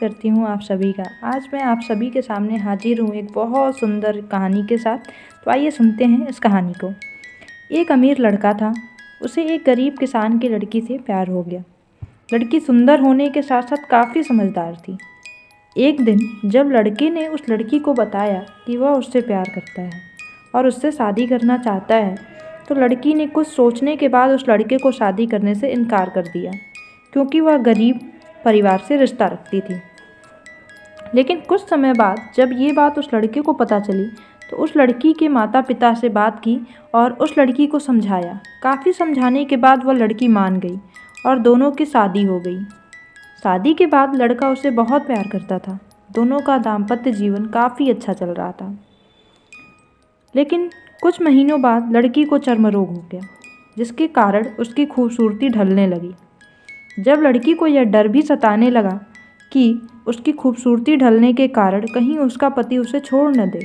करती हूँ आप सभी का। आज मैं आप सभी के सामने हाजिर हूँ एक बहुत सुंदर कहानी के साथ। तो आइए सुनते हैं इस कहानी को। एक अमीर लड़का था, उसे एक गरीब किसान की लड़की से प्यार हो गया। लड़की सुंदर होने के साथ साथ काफ़ी समझदार थी। एक दिन जब लड़के ने उस लड़की को बताया कि वह उससे प्यार करता है और उससे शादी करना चाहता है, तो लड़की ने कुछ सोचने के बाद उस लड़के को शादी करने से इनकार कर दिया, क्योंकि वह गरीब परिवार से रिश्ता रखती थी। लेकिन कुछ समय बाद जब ये बात उस लड़के को पता चली, तो उस लड़की के माता पिता से बात की और उस लड़की को समझाया। काफ़ी समझाने के बाद वह लड़की मान गई और दोनों की शादी हो गई। शादी के बाद लड़का उसे बहुत प्यार करता था। दोनों का दाम्पत्य जीवन काफ़ी अच्छा चल रहा था। लेकिन कुछ महीनों बाद लड़की को चर्म रोग हो गया, जिसके कारण उसकी खूबसूरती ढलने लगी। जब लड़की को यह डर भी सताने लगा कि उसकी खूबसूरती ढलने के कारण कहीं उसका पति उसे छोड़ न दे,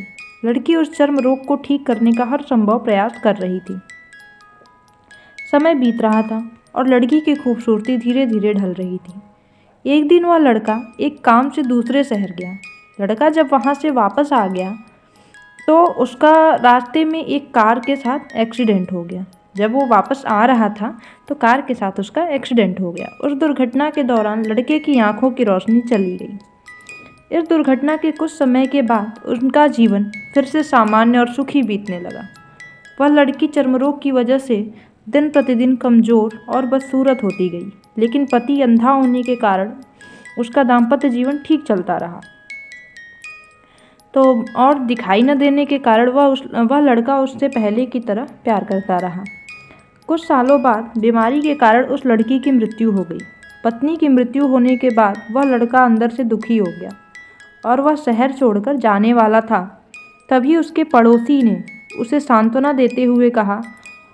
लड़की उस चर्म रोग को ठीक करने का हर संभव प्रयास कर रही थी। समय बीत रहा था और लड़की की खूबसूरती धीरे धीरे ढल रही थी। एक दिन वह लड़का एक काम से दूसरे शहर गया। लड़का जब वहाँ से वापस आ गया तो उसका रास्ते में एक कार के साथ एक्सीडेंट हो गया। जब वो वापस आ रहा था तो कार के साथ उसका एक्सीडेंट हो गया। उस दुर्घटना के दौरान लड़के की आंखों की रोशनी चली गई। इस दुर्घटना के कुछ समय के बाद उनका जीवन फिर से सामान्य और सुखी बीतने लगा। वह लड़की चर्मरोग की वजह से दिन प्रतिदिन कमज़ोर और बदसूरत होती गई, लेकिन पति अंधा होने के कारण उसका दाम्पत्य जीवन ठीक चलता रहा। तो और दिखाई न देने के कारण वह लड़का उससे पहले की तरह प्यार करता रहा। कुछ सालों बाद बीमारी के कारण उस लड़की की मृत्यु हो गई। पत्नी की मृत्यु होने के बाद वह लड़का अंदर से दुखी हो गया और वह शहर छोड़कर जाने वाला था। तभी उसके पड़ोसी ने उसे सांत्वना देते हुए कहा,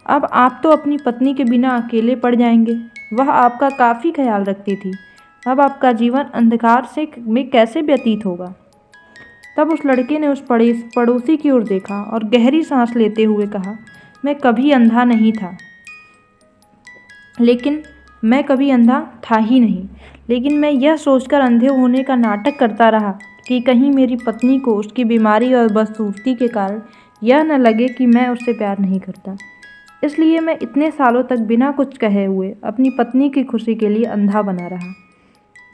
अब आप तो अपनी पत्नी के बिना अकेले पड़ जाएंगे। वह आपका काफ़ी ख्याल रखती थी। अब आपका जीवन अंधकार में कैसे व्यतीत होगा। तब उस लड़के ने उस पड़ोसी की ओर देखा और गहरी सांस लेते हुए कहा, मैं कभी अंधा था ही नहीं, लेकिन मैं यह सोचकर अंधे होने का नाटक करता रहा कि कहीं मेरी पत्नी को उसकी बीमारी और बदसूरती के कारण यह न लगे कि मैं उससे प्यार नहीं करता। इसलिए मैं इतने सालों तक बिना कुछ कहे हुए अपनी पत्नी की खुशी के लिए अंधा बना रहा।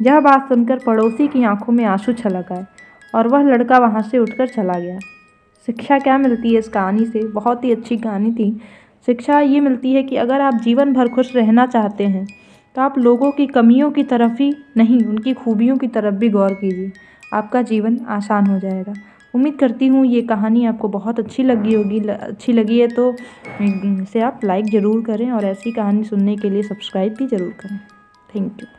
यह बात सुनकर पड़ोसी की आंखों में आंसू छलक आए और वह लड़का वहाँ से उठकर चला गया। शिक्षा क्या मिलती है इस कहानी से? बहुत ही अच्छी कहानी थी। शिक्षा ये मिलती है कि अगर आप जीवन भर खुश रहना चाहते हैं तो आप लोगों की कमियों की तरफ ही नहीं, उनकी खूबियों की तरफ भी गौर कीजिए। आपका जीवन आसान हो जाएगा। उम्मीद करती हूँ ये कहानी आपको बहुत अच्छी लगी होगी। अच्छी लगी है तो इसे आप लाइक ज़रूर करें और ऐसी कहानी सुनने के लिए सब्सक्राइब भी ज़रूर करें। Thank you.